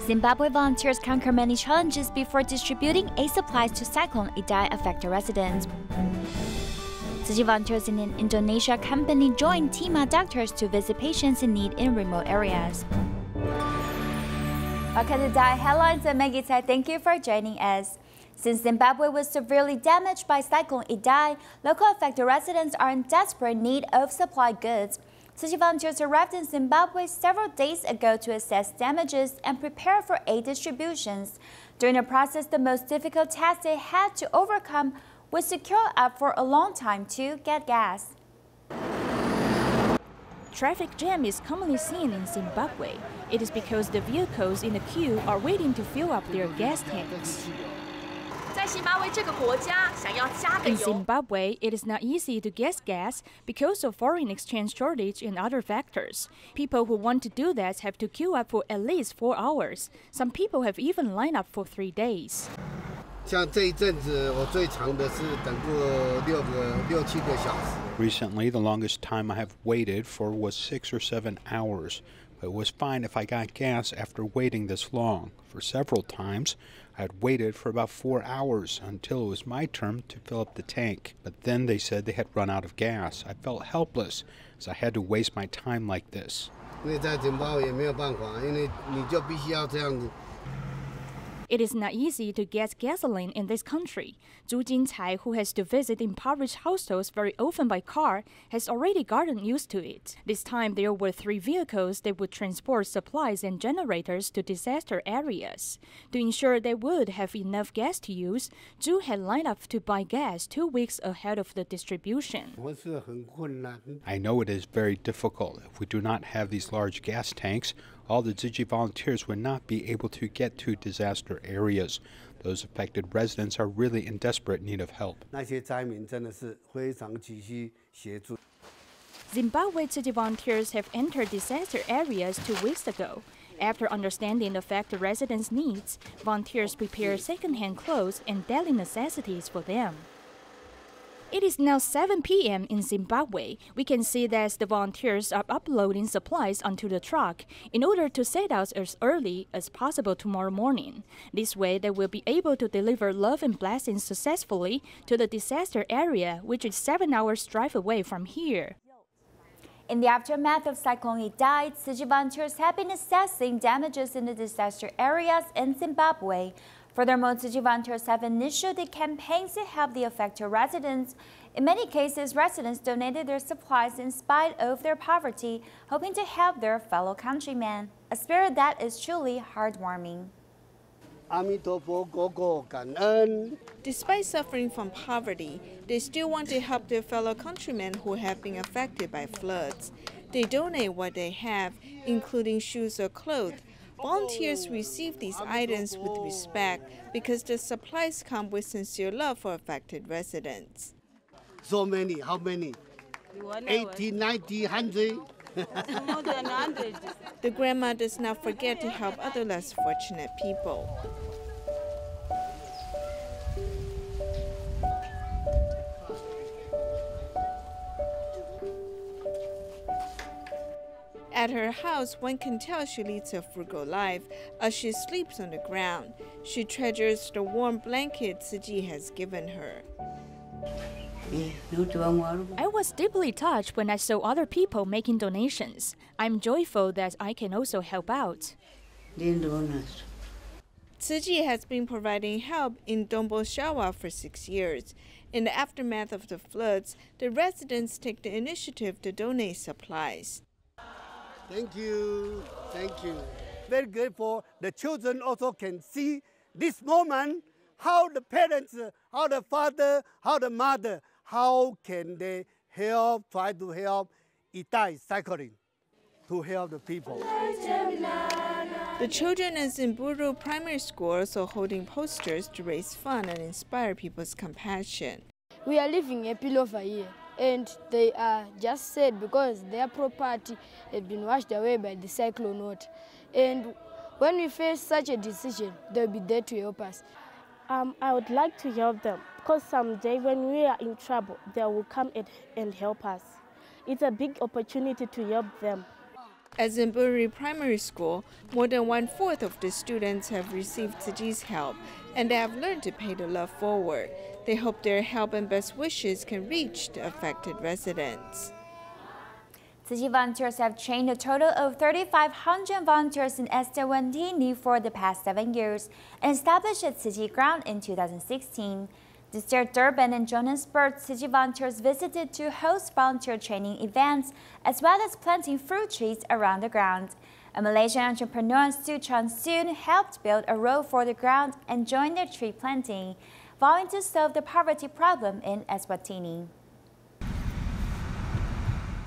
Zimbabwe volunteers conquer many challenges before distributing aid supplies to Cyclone Idai affected residents. Tzu Chi volunteers in an Indonesia company joined TIMA doctors to visit patients in need in remote areas. Welcome to DaAi Headlines. I'm Maggie Tsai. Thank you for joining us. Since Zimbabwe was severely damaged by Cyclone Idai, local affected residents are in desperate need of supply goods. Tzu Chi volunteers arrived in Zimbabwe several days ago to assess damages and prepare for aid distributions. During the process, the most difficult task they had to overcome was to queue up for a long time to get gas. Traffic jam is commonly seen in Zimbabwe. It is because the vehicles in the queue are waiting to fill up their gas tanks. In Zimbabwe, it is not easy to get gas because of foreign exchange shortage and other factors. People who want to do that have to queue up for at least 4 hours. Some people have even lined up for 3 days. Recently, the longest time I have waited for was 6 or 7 hours. But it was fine if I got gas after waiting this long. For several times, I had waited for about 4 hours until it was my turn to fill up the tank. But then they said they had run out of gas. I felt helpless as I had to waste my time like this. It is not easy to get gasoline in this country. Zhu Chai, who has to visit impoverished households very often by car, has already gotten used to it. This time there were 3 vehicles that would transport supplies and generators to disaster areas. To ensure they would have enough gas to use, Zhu had lined up to buy gas 2 weeks ahead of the distribution. I know it is very difficult. If we do not have these large gas tanks, all the Tzu Chi volunteers would not be able to get to disaster areas. Those affected residents are really in desperate need of help. Zimbabwe Tzu Chi volunteers have entered disaster areas 2 weeks ago. After understanding the affected residents' needs, volunteers prepare second-hand clothes and daily necessities for them. It is now 7 p.m. in Zimbabwe. We can see that the volunteers are uploading supplies onto the truck in order to set out as early as possible tomorrow morning. This way, they will be able to deliver love and blessings successfully to the disaster area, which is 7 hours drive away from here. In the aftermath of Cyclone Idai, Tzu Chi volunteers have been assessing damages in the disaster areas in Zimbabwe. Furthermore, Tzu Chi volunteers have initiated campaigns to help the affected residents. In many cases, residents donated their supplies in spite of their poverty, hoping to help their fellow countrymen, a spirit that is truly heartwarming. Despite suffering from poverty, they still want to help their fellow countrymen who have been affected by floods. They donate what they have, including shoes or clothes. Volunteers receive these items with respect because the supplies come with sincere love for affected residents. So many, how many? 80, 90, 100? More than 100. The grandma does not forget to help other less fortunate people. At her house, one can tell she leads a frugal life as she sleeps on the ground. She treasures the warm blanket Tzu Chi has given her. I was deeply touched when I saw other people making donations. I'm joyful that I can also help out. Tzu Chi has been providing help in Shawa for 6 years. In the aftermath of the floods, the residents take the initiative to donate supplies. Thank you. Thank you. Very grateful. The children also can see this moment, how the parents, how the father, how the mother, how can they help, try to help Idai cycling, to help the people. The children in Zimbabwe primary school are also holding posters to raise funds and inspire people's compassion. We are living happily over here. And they are just sad because their property had been washed away by the cyclone water. And when we face such a decision, they'll be there to help us. I would like to help them because someday when we are in trouble, they will come and help us. It's a big opportunity to help them. At Zimbabwe Primary School, more than 1/4 of the students have received Tzu Chi's help, and they have learned to pay the love forward. They hope their help and best wishes can reach the affected residents. Tzu Chi volunteers have trained a total of 3,500 volunteers in Eswatini for the past 7 years and established a Tzu Chi ground in 2016. This year, Durban and Johannesburg Tzu Chi volunteers visited to host volunteer training events as well as planting fruit trees around the ground. A Malaysian entrepreneur, Seow Cheng Soon, helped build a road for the ground and joined the tree planting, vowing to solve the poverty problem in Eswatini.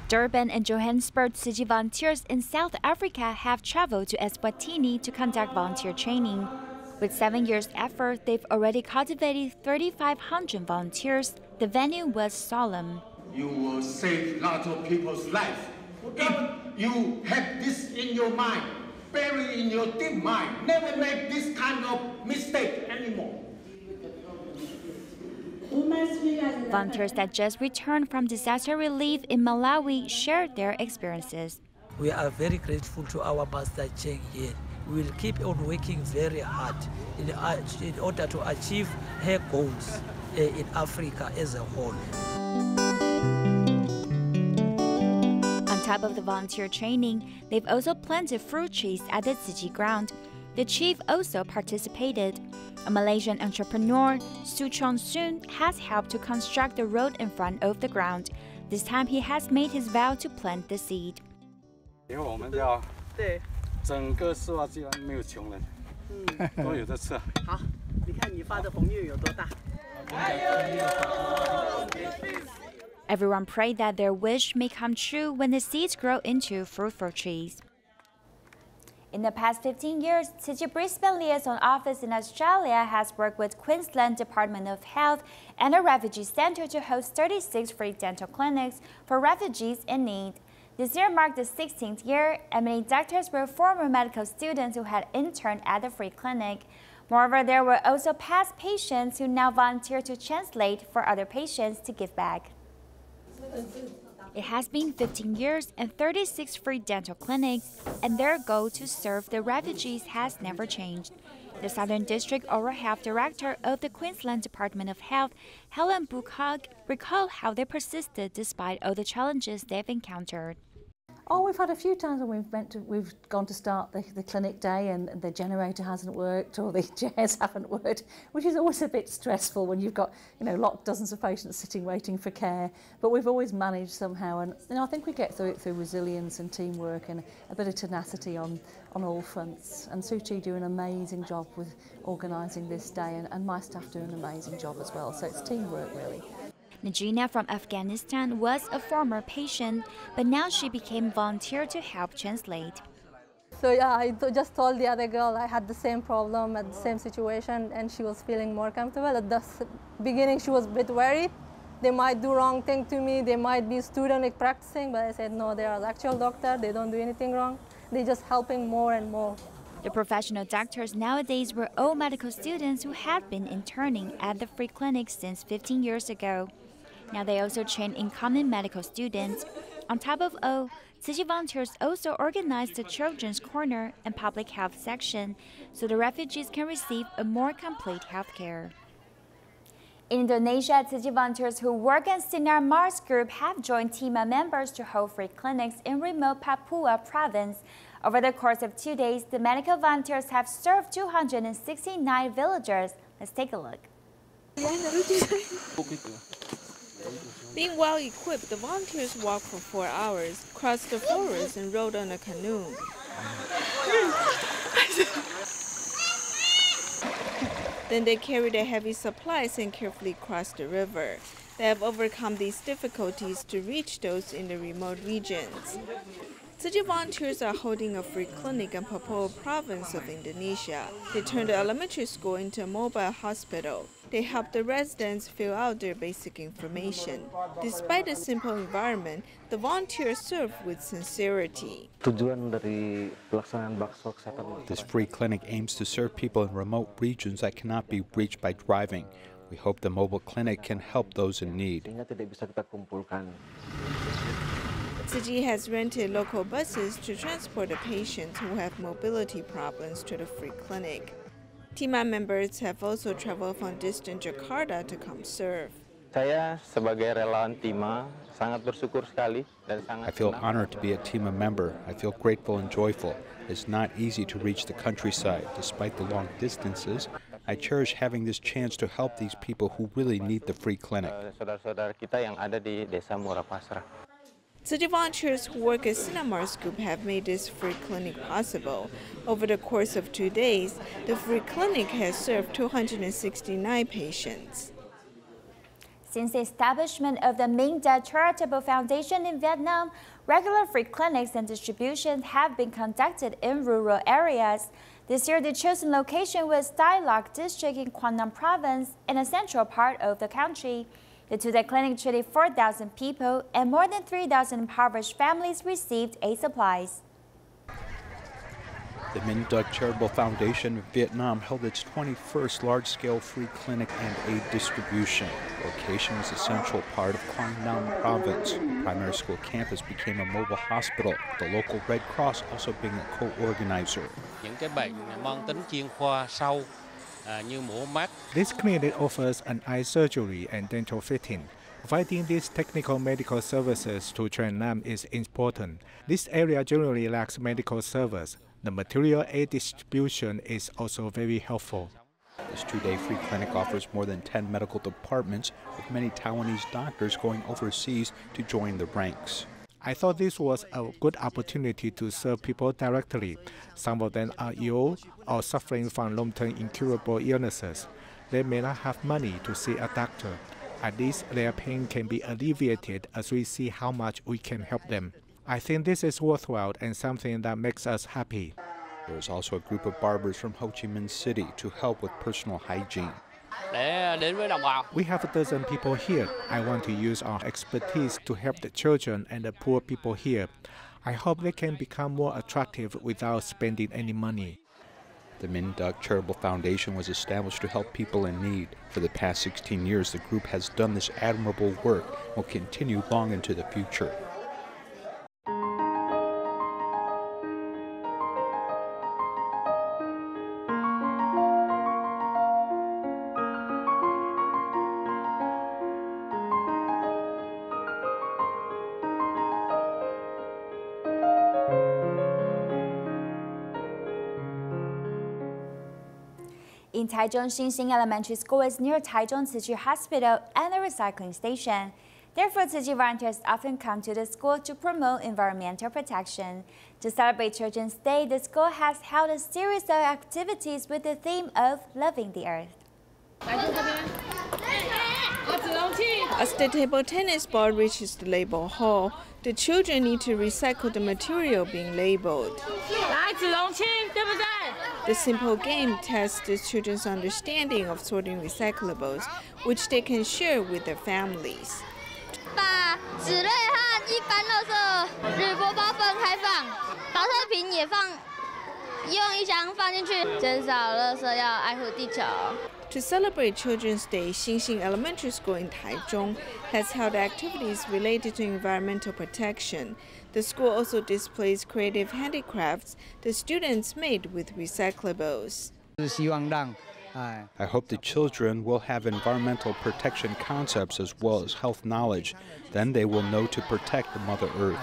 Durban and Johannesburg Tzu Chi volunteers in South Africa have traveled to Eswatini to conduct volunteer training. With 7 years' effort, they've already cultivated 3,500 volunteers. The venue was solemn. You will save lots of people's lives. If you have this in your mind, bury in your deep mind, never make this kind of mistake anymore. Volunteers that just returned from disaster relief in Malawi shared their experiences. We are very grateful to our Master Cheng here. We will keep on working very hard in order to achieve her goals in Africa as a whole. On top of the volunteer training, they've also planted fruit trees at the Tzu Chi ground. The chief also participated. A Malaysian entrepreneur, Seow Cheng Soon, has helped to construct the road in front of the ground. This time he has made his vow to plant the seed. 整个施瓦基兰没有穷人，都有的吃。好，你看你发的宏愿有多大。 Everyone prayed that their wish may come true when the seeds grow into fruitful trees. In the past 15 years, Tzu Chi Brisbane Liaison Office in Australia has worked with Queensland Department of Health and a refugee centre to host 36 free dental clinics for refugees in need. This year marked the 16th year, and many doctors were former medical students who had interned at the free clinic. Moreover, there were also past patients who now volunteer to translate for other patients to give back. It has been 15 years and 36 free dental clinics, and their goal to serve the refugees has never changed. The Southern District Oral Health Director of the Queensland Department of Health, Helen Buchhog, recalled how they persisted despite all the challenges they've encountered. Oh, we've had a few times when we've gone to start the clinic day and the generator hasn't worked or the chairs haven't worked, which is always a bit stressful when you've got dozens of patients sitting waiting for care. But we've always managed somehow, and I think we get through it through resilience and teamwork and a bit of tenacity on all fronts. And Tzu Chi do an amazing job with organising this day, and my staff do an amazing job as well. So it's teamwork really. Najina from Afghanistan was a former patient, but now she became volunteer to help translate. So yeah, I just told the other girl I had the same problem at the same situation, and she was feeling more comfortable. At the beginning she was a bit worried. They might do wrong thing to me, they might be student practicing, but I said no, they are the actual doctor, they don't do anything wrong. They're just helping more and more. The professional doctors nowadays were all medical students who had been interning at the free clinic since 15 years ago. Now they also train incoming medical students. On top of all, Tzu Chi volunteers also organize the Children's Corner and Public Health section so the refugees can receive a more complete health care. In Indonesia, Tzu Chi volunteers who work in Sinar Mars Group have joined TIMA members to hold free clinics in remote Papua province. Over the course of 2 days, the medical volunteers have served 269 villagers. Let's take a look. Being well equipped, the volunteers walked for 4 hours, crossed the forest, and rowed on a canoe. Then they carried their heavy supplies and carefully crossed the river. They have overcome these difficulties to reach those in the remote regions. Tzu Chi volunteers are holding a free clinic in Papua province of Indonesia. They turned the elementary school into a mobile hospital. They help the residents fill out their basic information. Despite the simple environment, the volunteers serve with sincerity. This free clinic aims to serve people in remote regions that cannot be reached by driving. We hope the mobile clinic can help those in need. Tzu Chi has rented local buses to transport the patients who have mobility problems to the free clinic. TIMA members have also traveled from distant Jakarta to come serve. Saya sebagai relawan TIMA sangat bersyukur sekali dan sangat I feel honored to be a TIMA member. I feel grateful and joyful. It's not easy to reach the countryside despite the long distances. I cherish having this chance to help these people who really need the free clinic. Saudara-saudara kita yang ada di Desa Murapasrah. Tzu Chi volunteers who work at Sinarmar's group have made this free clinic possible. Over the course of 2 days, the free clinic has served 269 patients. Since the establishment of the Minh Dai Charitable Foundation in Vietnam, regular free clinics and distributions have been conducted in rural areas. This year, the chosen location was Dai Loc district in Quang Nam province in a central part of the country. The two-day clinic treated 4,000 people, and more than 3,000 impoverished families received aid supplies. The Minh Dai Charitable Foundation of Vietnam held its 21st large-scale free clinic and aid distribution. The location was a central part of Quang Nam province. The primary school campus became a mobile hospital, with the local Red Cross also being a co-organizer. Những cái bệnh mang tính chuyên khoa sâu như mổ mắt. This clinic offers an eye surgery and dental fitting. Providing these technical medical services to Quang Nam is important. This area generally lacks medical service. The material aid distribution is also very helpful. This two-day free clinic offers more than 10 medical departments, with many Taiwanese doctors going overseas to join the ranks. I thought this was a good opportunity to serve people directly. Some of them are ill or suffering from long-term incurable illnesses. They may not have money to see a doctor. At least their pain can be alleviated as we see how much we can help them. I think this is worthwhile and something that makes us happy. There is also a group of barbers from Ho Chi Minh City to help with personal hygiene. We have a dozen people here. I want to use our expertise to help the children and the poor people here. I hope they can become more attractive without spending any money. The Minh Dai Charitable Foundation was established to help people in need. For the past 16 years, the group has done this admirable work and will continue long into the future. In Taichung, Xinxing Elementary School is near Taichung Tzu Chi Hospital and a recycling station. Therefore, Tzu Chi volunteers often come to the school to promote environmental protection. To celebrate Children's Day, the school has held a series of activities with the theme of loving the earth. As the table tennis ball reaches the label hall, the children need to recycle the material being labeled. The simple game tests the children's understanding of sorting recyclables, which they can share with their families. 把纸类和一般垃圾铝箔包分开放，保特瓶也放，用一箱放进去，减少垃圾，要爱护地球。 To celebrate Children's Day, Xinxing Elementary School in Taichung has held activities related to environmental protection. The school also displays creative handicrafts the students made with recyclables. I hope the children will have environmental protection concepts as well as health knowledge. Then they will know to protect the Mother Earth.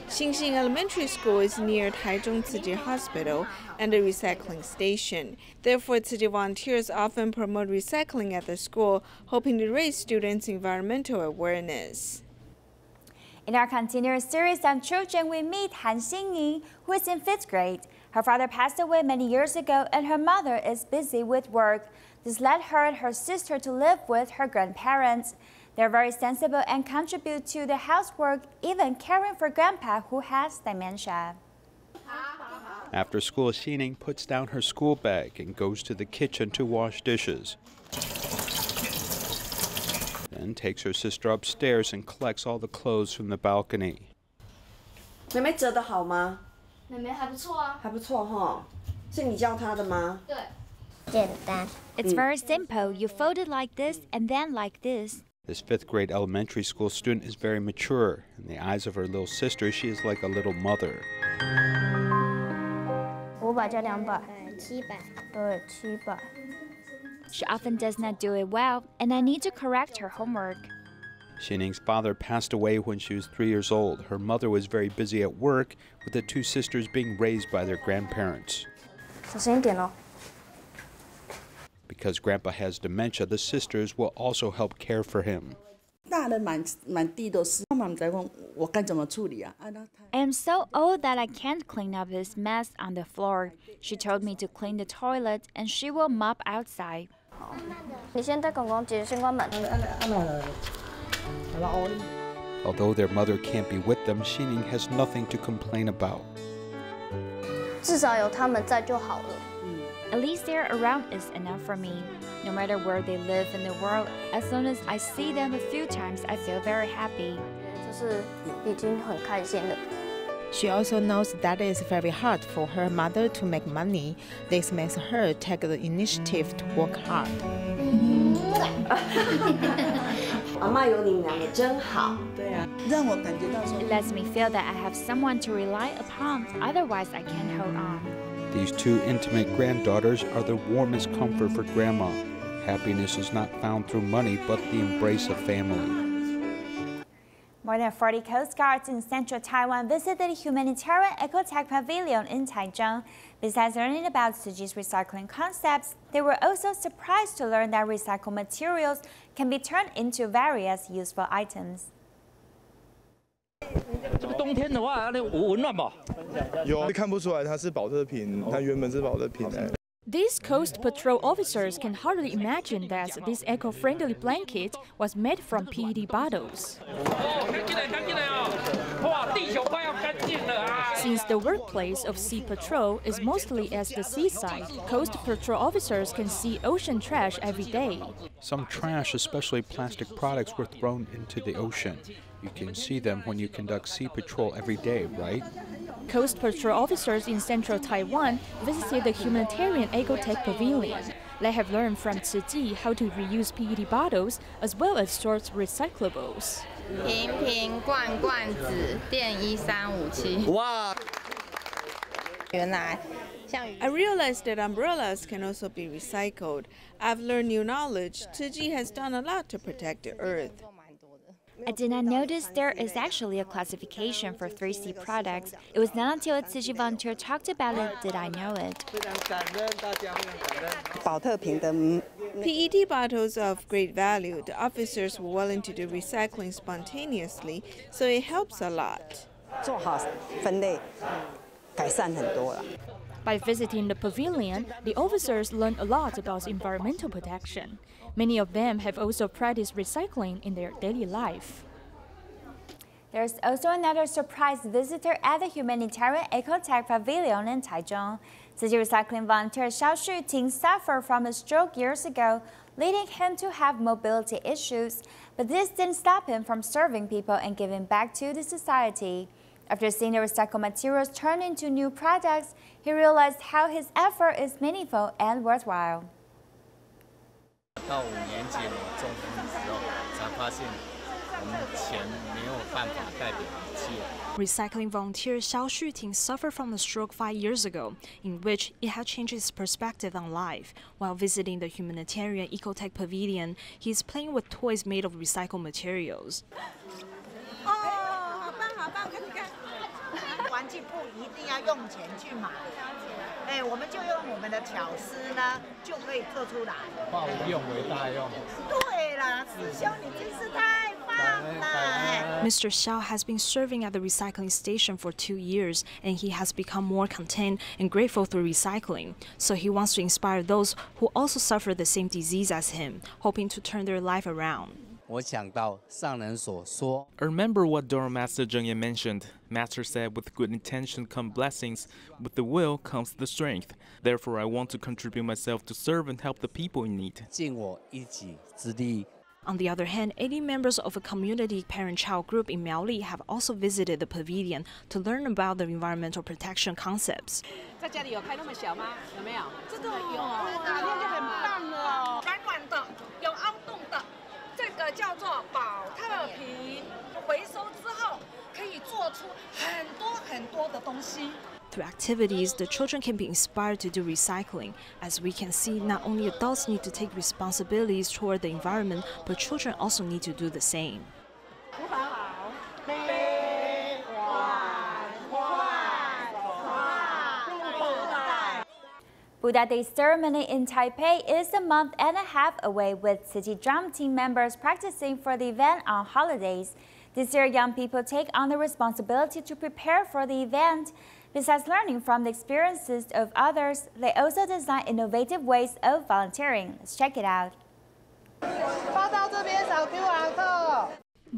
Xinxing Elementary School is near Taichung Tzu Chi Hospital and a recycling station. Therefore, Tzu Chi volunteers often promote recycling at the school, hoping to raise students' environmental awareness. In our continuous series on children, we meet Han Xingyi, who is in 5th grade. Her father passed away many years ago, and her mother is busy with work. This led her and her sister to live with her grandparents. They're very sensible and contribute to the housework, even caring for Grandpa, who has dementia. After school, Xining puts down her school bag and goes to the kitchen to wash dishes. Then takes her sister upstairs and collects all the clothes from the balcony. 妹妹折得好吗？妹妹还不错啊。还不错哈，是你教她的吗？对。简单. It's very simple. You fold it like this and then like this. This 5th grade elementary school student is very mature. In the eyes of her little sister, she is like a little mother. 500加200 700 对700 She often does not do it well, and I need to correct her homework. Xining's father passed away when she was 3 years old. Her mother was very busy at work, with the 2 sisters being raised by their grandparents. 小心一点哦 Because Grandpa has dementia, the sisters will also help care for him. 大人满地都是，妈妈在问我该怎么处理啊？ I am so old that I can't clean up this mess on the floor. She told me to clean the toilet, and she will mop outside. 你先带公公姐先关门 Although their mother can't be with them, Xining has nothing to complain about. 至少有他们在就好了 At least they're around is enough for me. No matter where they live in the world, as soon as I see them a few times, I feel very happy. 就是已经很开心了 She also knows that it's very hard for her mother to make money. This makes her take the initiative to work hard. 阿嬷有你们两个真好。对啊，让我感觉到说 It lets me feel that I have someone to rely upon, otherwise I can't hold on. These 2 intimate granddaughters are the warmest comfort for Grandma. Happiness is not found through money, but the embrace of family. More than 40 Coast Guards in central Taiwan visited the humanitarian ecotech pavilion in Taichung. Besides learning about Tzu Chi's recycling concepts, they were also surprised to learn that recycled materials can be turned into various useful items. 这个冬天的话，那温暖吧？有，看不出来它是保特瓶，它原本是保特瓶哎。 These Coast Patrol officers can hardly imagine that this eco-friendly blanket was made from PET bottles. Since the workplace of Sea Patrol is mostly at the seaside, Coast Patrol officers can see ocean trash every day. Some trash, especially plastic products, were thrown into the ocean. You can see them when you conduct sea patrol every day, right? Coast Patrol officers in central Taiwan visited the humanitarian ecotech pavilion. They have learned from Tzu Chi how to reuse PET bottles as well as source recyclables. 瓶瓶罐罐子电1357。哇！原来 I realized that umbrellas can also be recycled. I've learned new knowledge. Tzu Chi has done a lot to protect the earth. I did not notice there is actually a classification for 3C products. It was not until a Tzu Chi volunteer talked about it did I know it. PET bottles are of great value. The officers were willing to do recycling spontaneously, so it helps a lot. By visiting the pavilion, the officers learned a lot about environmental protection. Many of them have also practiced recycling in their daily life. There's also another surprise visitor at the humanitarian ecotech pavilion in Taichung. Tzu Chi recycling volunteer Seow Cheng Soon suffered from a stroke years ago, leading him to have mobility issues. But this didn't stop him from serving people and giving back to the society. After seeing the recycled materials turn into new products, he realized how his effort is meaningful and worthwhile. 到5年级我中风的时候，才发现我们钱没有办法代表一切。 Recycling volunteer Seow Cheng Soon suffered from a stroke 5 years ago, in which it had changed his perspective on life. While visiting the humanitarian ecotech pavilion, he is playing with toys made of recycled materials. 好棒好棒！看你看，玩具不一定要用钱去买。 哎，我们就用我们的巧思呢，就可以做出来。化无用为大用。对啦，师兄你真是太棒了！ Mr. Seow has been serving at the recycling station for 2 years, and he has become more content and grateful through recycling. So he wants to inspire those who also suffer the same disease as him, hoping to turn their life around. 我想到上人所说。 I remember what Dora Master Zheng Ye mentioned. Master said, with good intention come blessings, with the will comes the strength. Therefore, I want to contribute myself to serve and help the people in need. 尽我一己之力。 On the other hand, 80 members of a community parent-child group in Miaoli have also visited the pavilion to learn about the environmental protection concepts. 在家里有开那么小吗？有没有？这个有，那就很棒了。软软的，有凹洞的。 这个个叫做保特瓶，回收之后可以做出很多的东西。 Through activities, the children can be inspired to do recycling. As we can see, not only adults need to take responsibilities toward the environment, but children also need to do the same. Buddha Day ceremony in Taipei is a month and a half away, with Tzu Chi drum team members practicing for the event on holidays. This year, young people take on the responsibility to prepare for the event. Besides learning from the experiences of others, they also design innovative ways of volunteering. Let's check it out.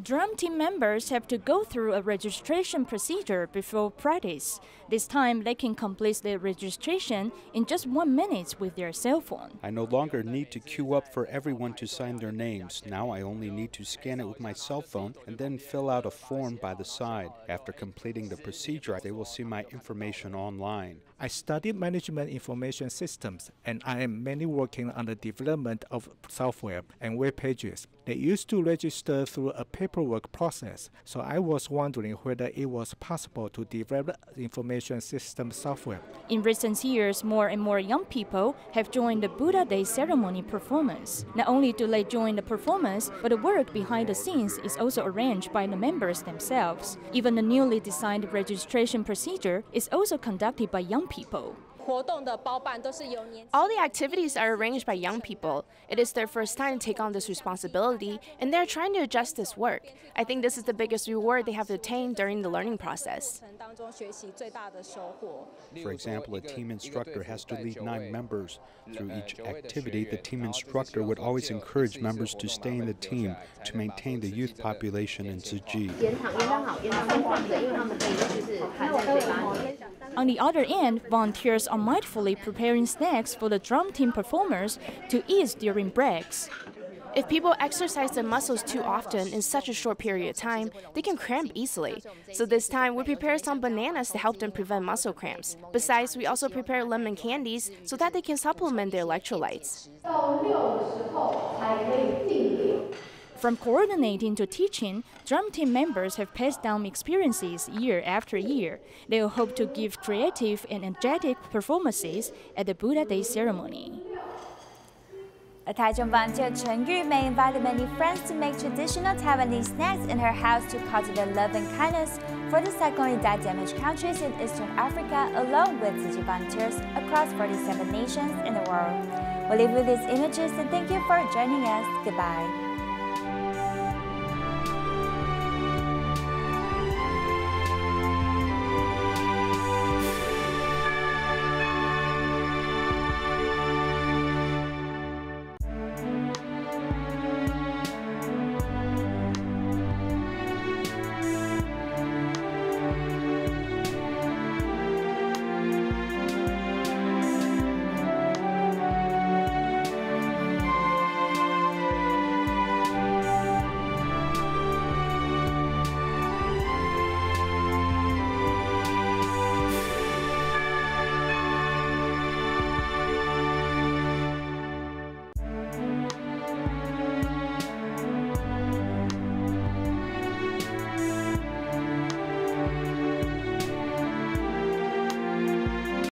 Drum team members have to go through a registration procedure before practice. This time, they can complete their registration in just 1 minute with their cell phone. I no longer need to queue up for everyone to sign their names. Now I only need to scan it with my cell phone and then fill out a form by the side. After completing the procedure, they will see my information online. I studied management information systems, and I am mainly working on the development of software and web pages. They used to register through a paperwork process, so I was wondering whether it was possible to develop information system software. In recent years, more and more young people have joined the Buddha Day ceremony performance. Not only do they join the performance, but the work behind the scenes is also arranged by the members themselves. Even the newly designed registration procedure is also conducted by young people. All the activities are arranged by young people. It is their first time to take on this responsibility, and they're trying to adjust this work. I think this is the biggest reward they have attained during the learning process. For example, a team instructor has to lead 9 members. Through each activity, the team instructor would always encourage members to stay in the team to maintain the youth population in Tzu Chi. On the other end, volunteers are mindfully preparing snacks for the drum team performers to eat during breaks. If people exercise their muscles too often in such a short period of time, they can cramp easily. So this time, we prepare some bananas to help them prevent muscle cramps. Besides, we also prepare lemon candies so that they can supplement their electrolytes. From coordinating to teaching, drum team members have passed down experiences year after year. They will hope to give creative and energetic performances at the Buddha Day ceremony. A Taichung volunteer Chen Yu may invited many friends to make traditional Taiwanese snacks in her house to cultivate love and kindness for the Cyclone Idai damaged countries in Eastern Africa, along with Tzu Chi volunteers across 47 nations in the world. We'll leave you with these images and thank you for joining us. Goodbye.